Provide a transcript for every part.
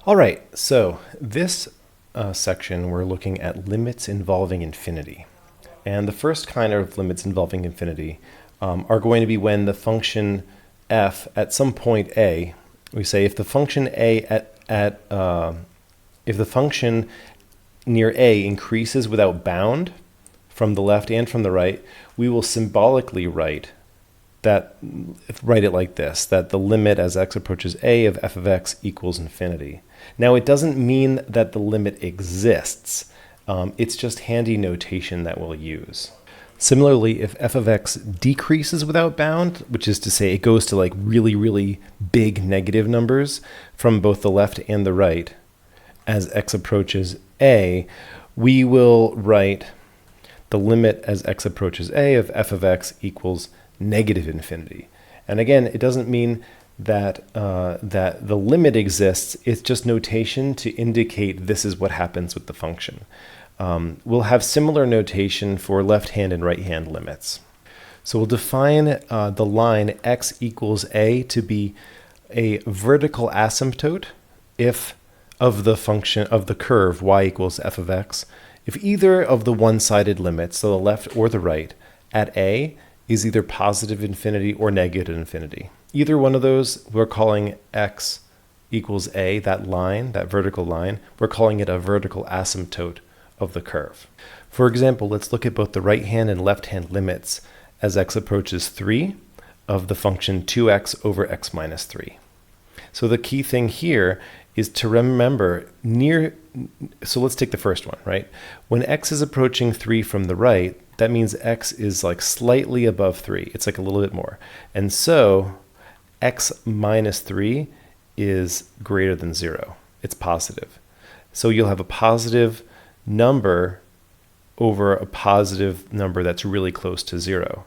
All right, so this section we're looking at limits involving infinity. And the first kind of limits involving infinity are going to be when the function f at some point a, we say if the function a if the function near a increases without bound from the left and from the right, we will symbolically write it like this, that the limit as x approaches a of f of x equals infinity. Now, it doesn't mean that the limit exists. It's just handy notation that we'll use. Similarly, if f of x decreases without bound, which is to say it goes to like really, really big negative numbers from both the left and the right as x approaches a, we will write the limit as x approaches a of f of x equals negative infinity. And again, it doesn't mean that that the limit exists. It's just notation to indicate this is what happens with the function. We'll have similar notation for left-hand and right-hand limits. So we'll define the line x equals a to be a vertical asymptote if of the function of the curve y equals f of x, if either of the one-sided limits, so the left or the right, at a is either positive infinity or negative infinity. Either one of those, we're calling x equals a, that line, that vertical line, we're calling it a vertical asymptote of the curve. For example, let's look at both the right-hand and left-hand limits as x approaches 3 of the function 2x over x minus 3. So the key thing here is to remember so let's take the first one, right? When x is approaching 3 from the right, that means x is like slightly above 3. It's like a little bit more. And so x minus 3 is greater than 0. It's positive. So you'll have a positive number over a positive number that's really close to 0.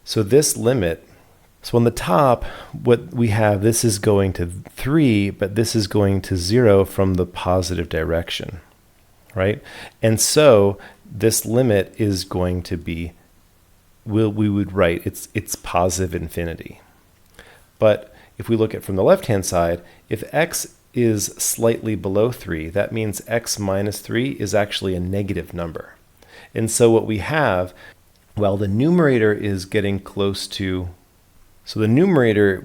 So this limit, so on the top, what we have, this is going to 3, but this is going to 0 from the positive direction, right? And so this limit is going to be, we would write it's positive infinity. But if we look at from the left-hand side, if x is slightly below 3, that means x minus 3 is actually a negative number. And so what we have, well, the numerator is getting close to, so the numerator,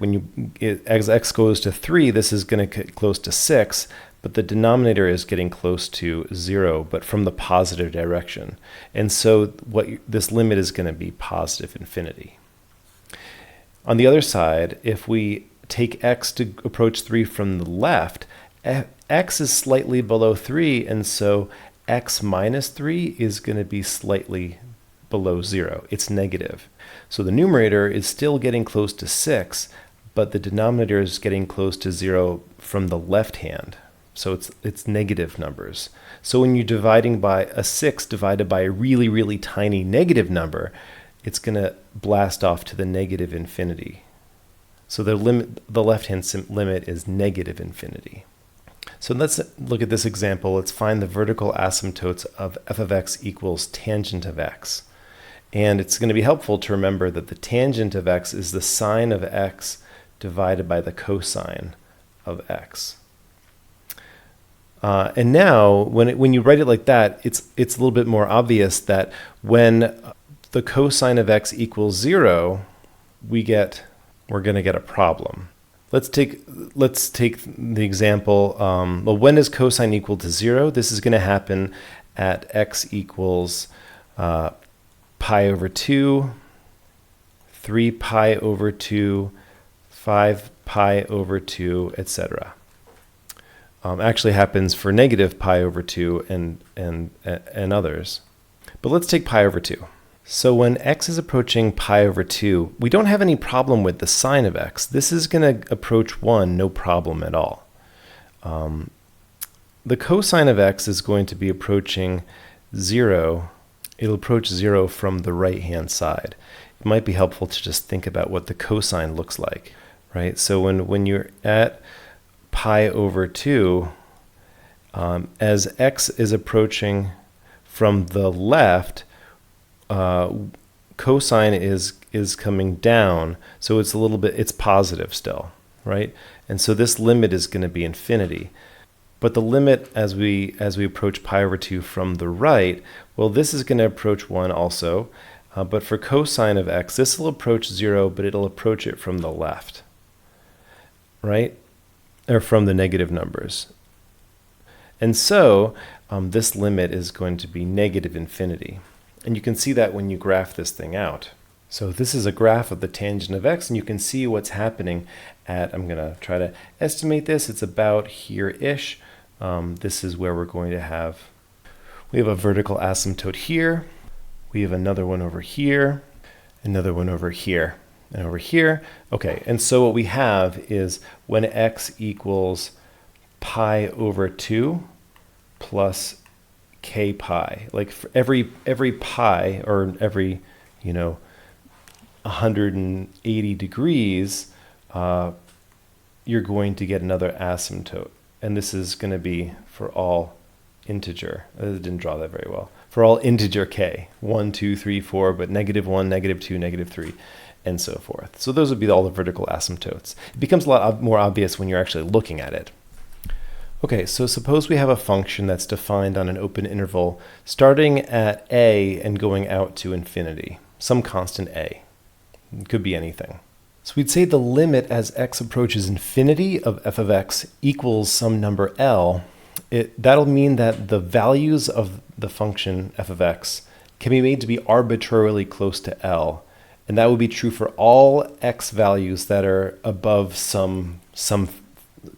as x goes to 3, this is going to get close to 6, but the denominator is getting close to 0, but from the positive direction. And so this limit is going to be positive infinity. On the other side, if we take x to approach 3 from the left, x is slightly below 3, and so x minus 3 is going to be slightly below 0. It's negative. So the numerator is still getting close to 6, but the denominator is getting close to 0 from the left hand. So it's negative numbers. So when you're dividing by a 6 divided by a really, really tiny negative number, it's going to blast off to the negative infinity. So the left-hand limit is negative infinity. So let's look at this example. Let's find the vertical asymptotes of f of x equals tangent of x. And it's going to be helpful to remember that the tangent of x is the sine of x divided by the cosine of x. And now, when you write it like that, it's a little bit more obvious that when the cosine of x equals 0, we're going to get a problem. Let's take the example. Well, when is cosine equal to 0? This is going to happen at x equals pi over 2, 3 pi over 2, 5 pi over 2, etc. Actually happens for negative pi over 2 and others. But let's take pi over 2. So when x is approaching pi over 2, we don't have any problem with the sine of x. This is going to approach 1, no problem at all. The cosine of x is going to be approaching 0. It'll approach 0 from the right-hand side. It might be helpful to just think about what the cosine looks like, right? So when you're at pi over 2, as x is approaching from the left, cosine is coming down, so it's positive still, right? And so this limit is going to be infinity. But the limit as we approach pi over 2 from the right, well, this is going to approach 1 also. But for cosine of x, this will approach 0, but it'll approach it from the left, right? Or from the negative numbers. And so this limit is going to be negative infinity. And you can see that when you graph this thing out. So this is a graph of the tangent of x, and you can see what's happening at, I'm going to try to estimate this, it's about here-ish. This is where we're going to have, we have a vertical asymptote here. We have another one over here, another one over here, and over here. Okay, and so what we have is when x equals pi over 2 plus k pi, like for every pi, or every, 180 degrees, you're going to get another asymptote. And this is going to be for all integer. I didn't draw that very well. For all integer k, 1, 2, 3, 4, but -1, -2, -3, and so forth. So those would be all the vertical asymptotes. It becomes a lot more obvious when you're actually looking at it. Okay, so suppose we have a function that's defined on an open interval starting at a and going out to infinity, some constant a. It could be anything. So we'd say the limit as x approaches infinity of f of x equals some number L. That'll mean that the values of the function f of x can be made to be arbitrarily close to L. And that would be true for all x values that are above some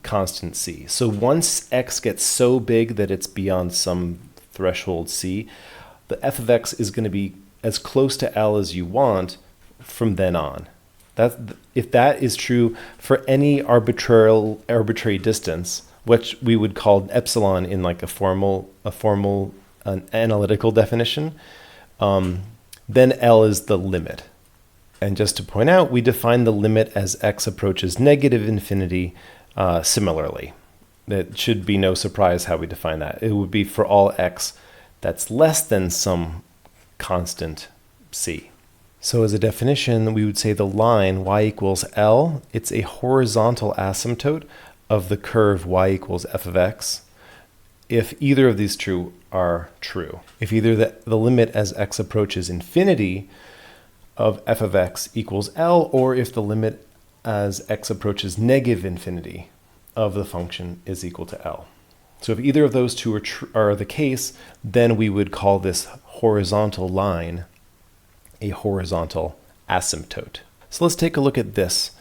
constant c. So once x gets so big that it's beyond some threshold c, the f of x is going to be as close to L as you want from then on. If that is true for any arbitrary distance, which we would call epsilon in like a formal analytical definition, then L is the limit. And just to point out, we define the limit as x approaches negative infinity similarly. It should be no surprise how we define that. It would be for all x that's less than some constant c. So as a definition, we would say the line y equals L, it's a horizontal asymptote of the curve y equals f of x, if either of these are true. If either the limit as x approaches infinity of f of x equals L, or if the limit as x approaches negative infinity of the function is equal to L. So if either of those two are the case, then we would call this horizontal line a horizontal asymptote. So let's take a look at this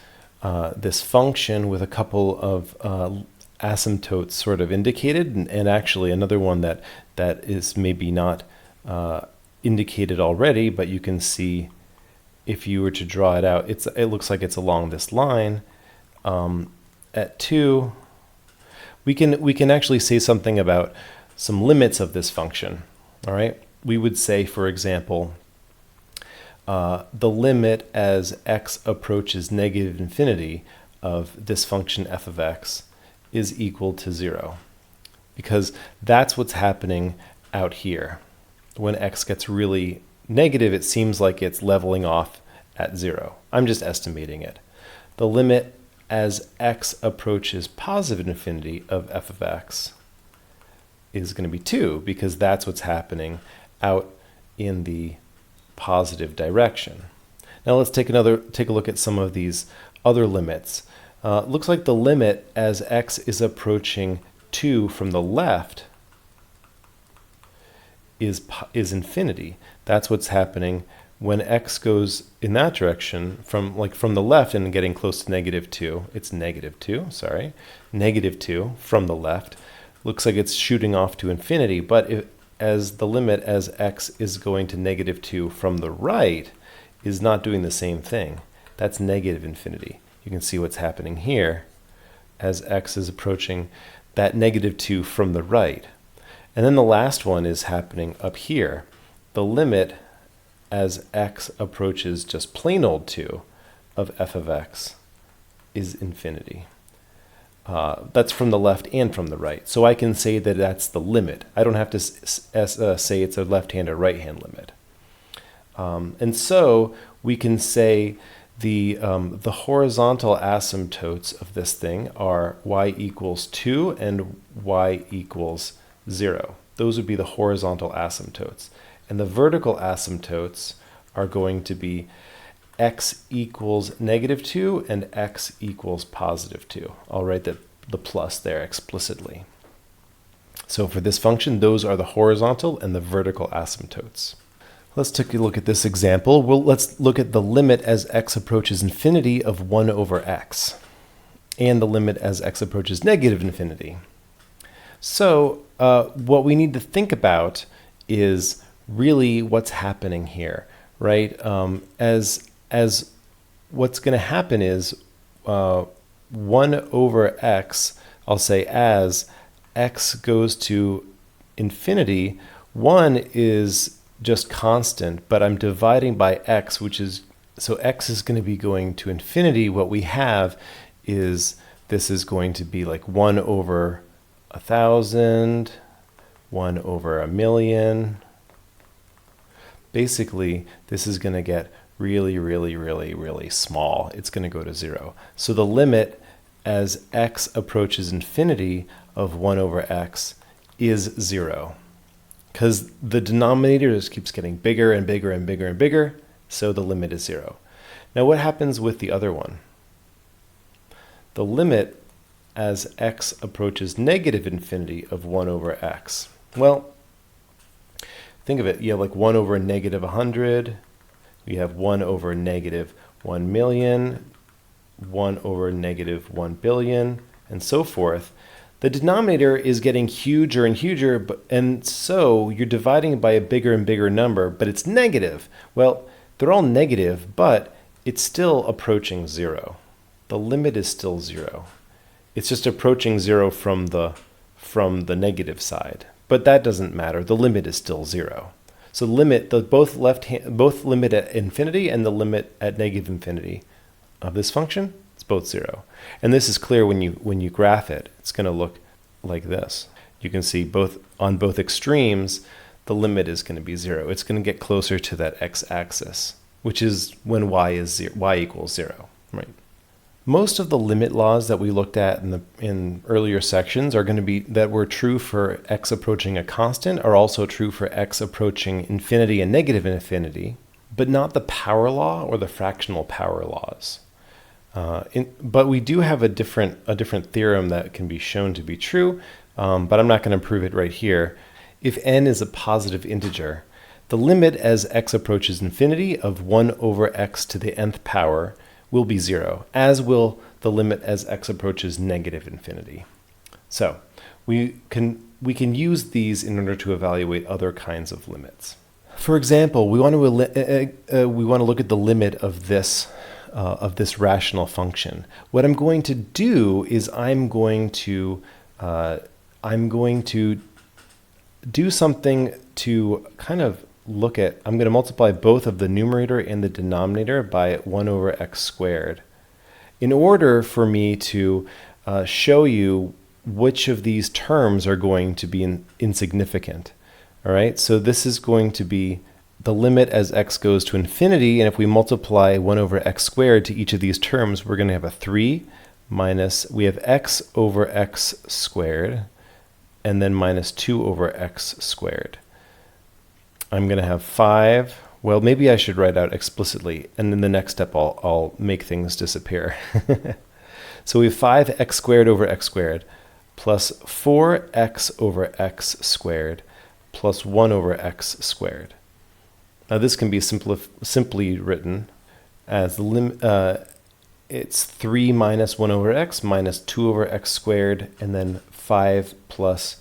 function with a couple of asymptotes sort of indicated, and actually another one that is maybe not indicated already, but you can see if you were to draw it out, it looks like it's along this line. At 2, we can actually say something about some limits of this function. All right, we would say, for example, the limit as x approaches negative infinity of this function f of x is equal to 0, because that's what's happening out here. When x gets really negative, it seems like it's leveling off at 0. I'm just estimating it. The limit as x approaches positive infinity of f of x is going to be 2, because that's what's happening out in the positive direction. Now let's take a look at some of these other limits. Looks like the limit as x is approaching 2 from the left is infinity. That's what's happening when x goes in that direction from the left and getting close to -2. It's -2, sorry. -2 from the left. Looks like it's shooting off to infinity, but as the limit as x is going to -2 from the right is not doing the same thing. That's negative infinity. You can see what's happening here as x is approaching that -2 from the right. And then the last one is happening up here. The limit as x approaches just plain old 2 of f of x is infinity. That's from the left and from the right. So I can say that that's the limit. I don't have to say it's a left-hand or right-hand limit. And so we can say the horizontal asymptotes of this thing are y equals 2 and y equals 0. Those would be the horizontal asymptotes. And the vertical asymptotes are going to be x equals -2 and x equals +2. I'll write the plus there explicitly. So for this function, those are the horizontal and the vertical asymptotes. Let's take a look at this example. Let's look at the limit as x approaches infinity of 1 over x, and the limit as x approaches -infinity. So what we need to think about is really what's happening here, right? As what's going to happen is 1 over x, I'll say as x goes to infinity, 1 is just constant, but I'm dividing by x, which is, so x is going to be going to infinity. What we have is, this is going to be like 1 over 1,000, 1 over 1,000,000. Basically, this is going to get really, really, really, really small. It's going to go to 0. So the limit as x approaches infinity of 1 over x is 0. Because the denominator just keeps getting bigger and bigger and bigger and bigger, so the limit is 0. Now what happens with the other one? The limit as x approaches -infinity of 1 over x. Well, think of it. You have like 1 over -100. We have 1 over -1,000,000, 1 over -1,000,000,000, and so forth. The denominator is getting huger and huger, and so you're dividing it by a bigger and bigger number, but it's negative. Well, they're all negative, but it's still approaching 0. The limit is still 0. It's just approaching 0 from the negative side, but that doesn't matter. The limit is still 0. So both limit at infinity and the limit at -infinity of this function, it's both 0. And this is clear when you graph it. It's going to look like this. You can see on both extremes, the limit is going to be 0. It's going to get closer to that x-axis, which is when y equals 0, right? Most of the limit laws that we looked at in earlier sections are going to be that were true for x approaching a constant are also true for x approaching infinity and -infinity, but not the power law or the fractional power laws. But we do have a different theorem that can be shown to be true, but I'm not going to prove it right here. If n is a positive integer, the limit as x approaches infinity of 1 over x to the nth power will be 0, as will the limit as x approaches -infinity. So we can use these in order to evaluate other kinds of limits. For example, we want to look at the limit of this rational function. What I'm going to do is I'm going to do something to kind of look at, I'm going to multiply both of the numerator and the denominator by 1 over x squared in order for me to show you which of these terms are going to be insignificant. All right, so this is going to be the limit as x goes to infinity, and if we multiply 1 over x squared to each of these terms, we're going to have a 3 minus, we have x over x squared, and then minus 2 over x squared. I'm going to have 5. Well, maybe I should write out explicitly, and in the next step I'll make things disappear. So we have 5x squared over x squared plus 4x over x squared plus 1 over x squared. Now this can be simply written as the limit. It's 3 minus 1 over x minus 2 over x squared, and then 5 plus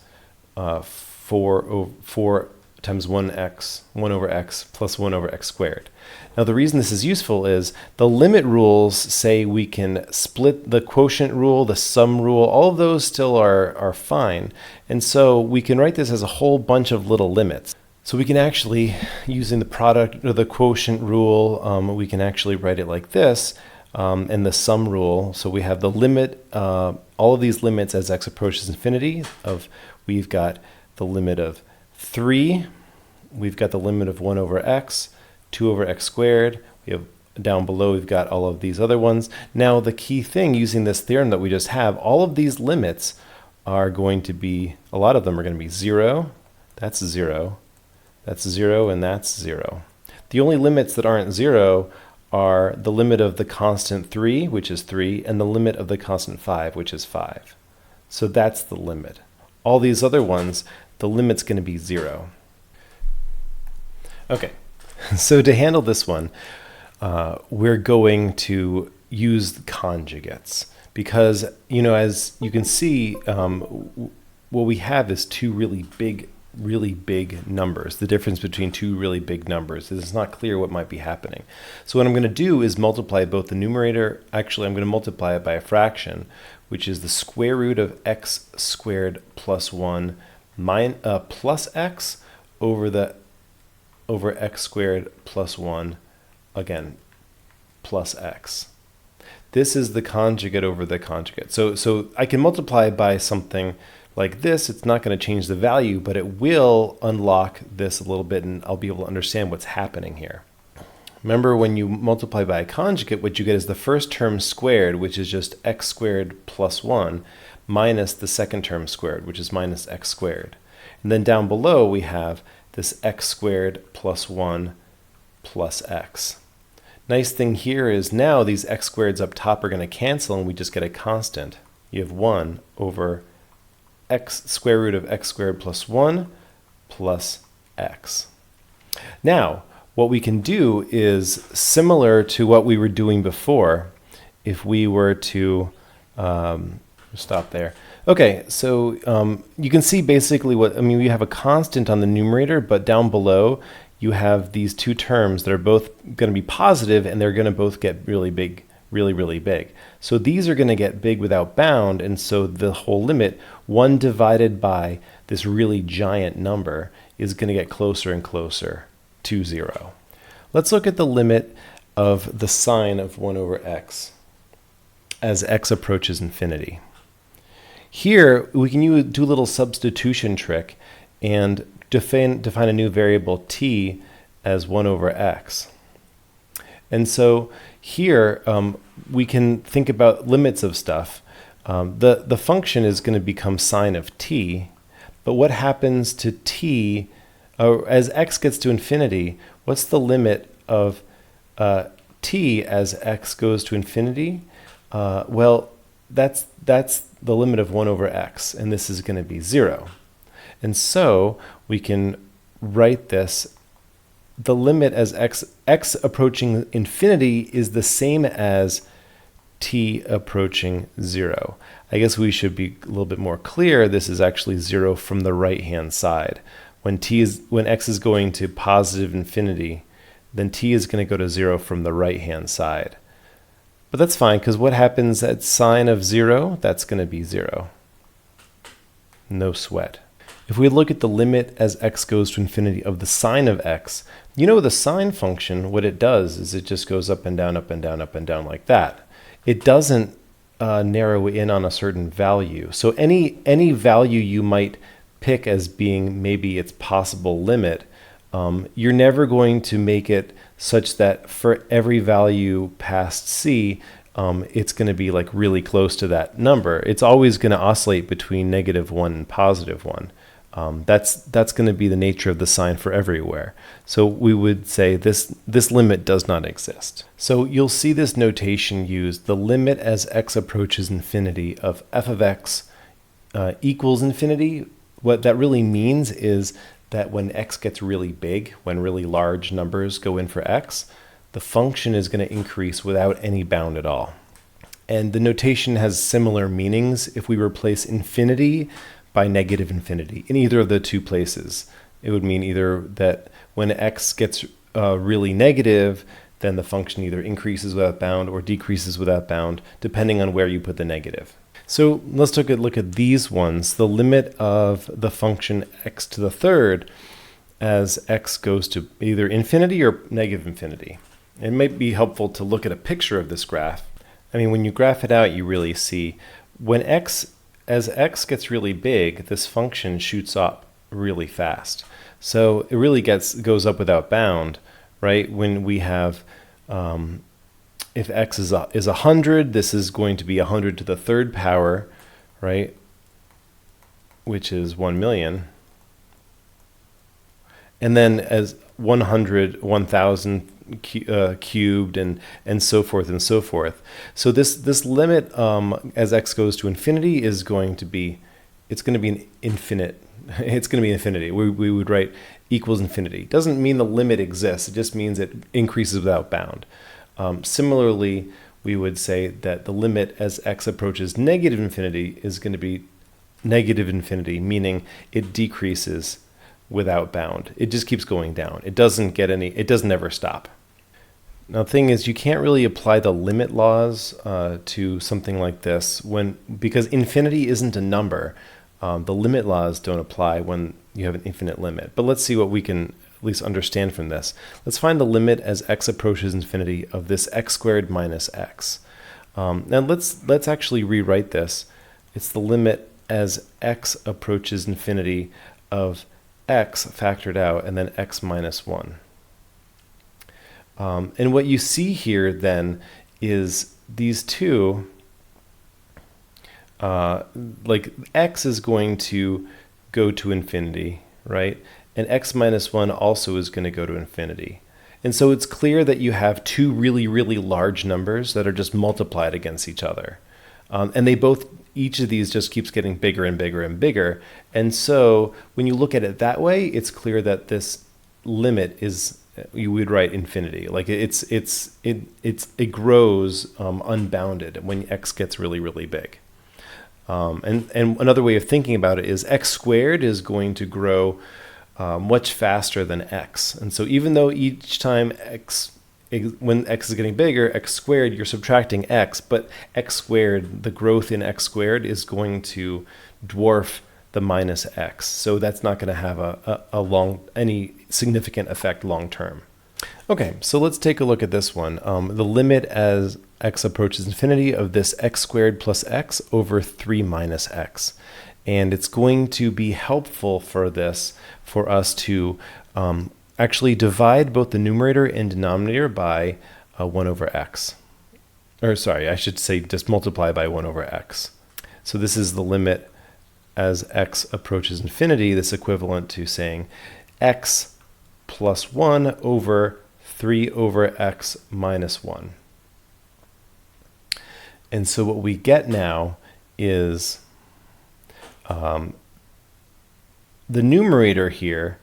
4 times 1 over x plus 1 over x squared. Now the reason this is useful is the limit rules say we can split the quotient rule, the sum rule, all of those still are fine. And so we can write this as a whole bunch of little limits. So we can actually, using the product or the quotient rule, we can actually write it like this, and the sum rule. So we have the limit, all of these limits as x approaches infinity we've got the limit of 3, we've got the limit of 1 over x, 2 over x squared, we have down below we've got all of these other ones. Now the key thing using this theorem that we just have, all of these limits are going to be, a lot of them are going to be 0, that's 0, that's 0, and that's 0. The only limits that aren't 0 are the limit of the constant 3, which is 3, and the limit of the constant 5, which is 5. So that's the limit. All these other ones, the limit's going to be 0. Okay, so to handle this one, we're going to use conjugates because, as you can see, what we have is two really big numbers. The difference between two really big numbers is it's not clear what might be happening. So what I'm going to do is multiply both the numerator, actually I'm going to multiply it by a fraction, which is the square root of x squared plus 1 plus x over x squared plus 1, again, plus x. This is the conjugate over the conjugate. So I can multiply by something like this. It's not going to change the value, but it will unlock this a little bit, and I'll be able to understand what's happening here. Remember, when you multiply by a conjugate, what you get is the first term squared, which is just x squared plus 1, minus the second term squared, which is minus x squared. And then down below, we have this x squared plus 1 plus x. Nice thing here is now these x squareds up top are going to cancel, and we just get a constant. You have 1 over x square root of x squared plus 1 plus x. Now, what we can do is similar to what we were doing before. If we were to stop there. Okay, so you can see basically we have a constant on the numerator, but down below you have these two terms that are both going to be positive, and they're going to both get really big, really big. So these are going to get big without bound, and so the whole limit, 1 divided by this really giant number, is going to get closer and closer to 0. Let's look at the limit of the sine of 1 over x as x approaches infinity. Here, we can do a little substitution trick and define a new variable t as 1 over x. And so here, we can think about limits of stuff. The function is going to become sine of t, but what happens to t, as x gets to infinity, what's the limit of t as x goes to infinity? Well, that's the limit of 1 over x, and this is going to be 0. And so we can write this, the limit as x approaching infinity is the same as t approaching 0. I guess we should be a little bit more clear. This is actually 0 from the right-hand side. When x is going to positive infinity, then t is going to go to 0 from the right-hand side. But that's fine, because what happens at sine of 0? That's going to be 0. No sweat. If we look at the limit as x goes to infinity of the sine of x, the sine function, what it does is it just goes up and down, up and down, up and down like that. It doesn't narrow in on a certain value. So any value you might pick as being maybe its possible limit, you're never going to make it such that for every value past c, it's going to be like really close to that number. It's always going to oscillate between -1 and +1. That's going to be the nature of the sign for everywhere. So we would say this limit does not exist. So you'll see this notation used, the limit as x approaches infinity of f of x equals infinity. What that really means is that when x gets really big, when really large numbers go in for x, the function is going to increase without any bound at all. And the notation has similar meanings if we replace infinity by negative infinity in either of the two places. It would mean either that when x gets really negative, then the function either increases without bound or decreases without bound, depending on where you put the negative. So let's look at these ones. The limit of the function x to the third as x goes to either infinity or negative infinity. It might be helpful to look at a picture of this graph. I mean, when you graph it out, you really see as x gets really big, this function shoots up really fast. So it really goes up without bound, right? When we have if x is 100, this is going to be 100 to the third power, right? Which is 1 million. And then as 100, 1,000 cubed, and so forth and so forth. So this limit as x goes to infinity is going to be, it's going to be an infinite. It's going to be infinity. We would write equals infinity. Doesn't mean the limit exists. It just means it increases without bound. Similarly, we would say that the limit as x approaches negative infinity is going to be negative infinity, meaning it decreases without bound. It just keeps going down. It doesn't ever stop. Now, the thing is, you can't really apply the limit laws to something like this because infinity isn't a number. The limit laws don't apply when you have an infinite limit. But let's see what we can at least understand from this. Let's find the limit as x approaches infinity of this x squared minus x. Now let's actually rewrite this. It's the limit as x approaches infinity of x factored out and then x minus 1. And what you see here then is these two, like x is going to go to infinity, right? And x minus 1 also is going to go to infinity. And so it's clear that you have two really, really large numbers that are just multiplied against each other. And each of these just keeps getting bigger and bigger and bigger. And so when you look at it that way, it's clear that this limit is, you would write infinity. Like it grows unbounded when x gets really, really big. And another way of thinking about it is x squared is going to grow much faster than x. And so even though each time when x is getting bigger, x squared, you're subtracting x, but x squared, the growth in x squared is going to dwarf the minus x. So that's not going to have any significant effect long term. Okay, so let's take a look at this one. The limit as x approaches infinity of this x squared plus x over 3 minus x. And it's going to be helpful for us to actually divide both the numerator and denominator by 1 over x. Or sorry, I should say just multiply by 1 over x. So this is the limit as x approaches infinity. This equivalent to saying x plus 1 over 3 over x minus 1. And so what we get now is the numerator here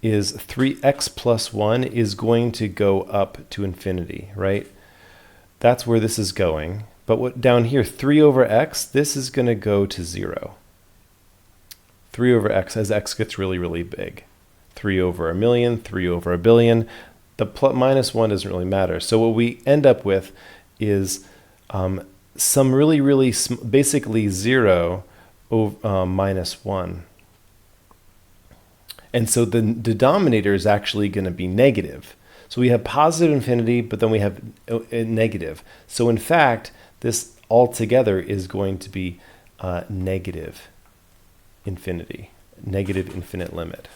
is 3x plus 1 is going to go up to infinity, right? That's where this is going. But down here, 3 over x, this is going to go to 0. 3 over x as x gets really, really big. 3 over a million, 3 over a billion. The minus 1 doesn't really matter. So what we end up with is some really, really, basically 0 over, minus 1. And so the denominator is actually going to be negative. So we have positive infinity, but then we have a negative. So in fact, this altogether is going to be negative infinity, negative infinite limit.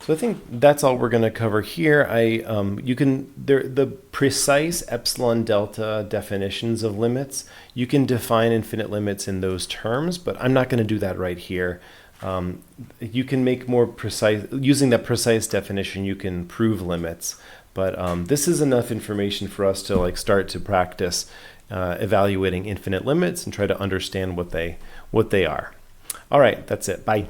So I think that's all we're going to cover here. The precise epsilon delta definitions of limits, you can define infinite limits in those terms, but I'm not going to do that right here. You can make more precise, using that precise definition, you can prove limits. But this is enough information for us to start to practice evaluating infinite limits and try to understand what they are. All right, that's it. Bye.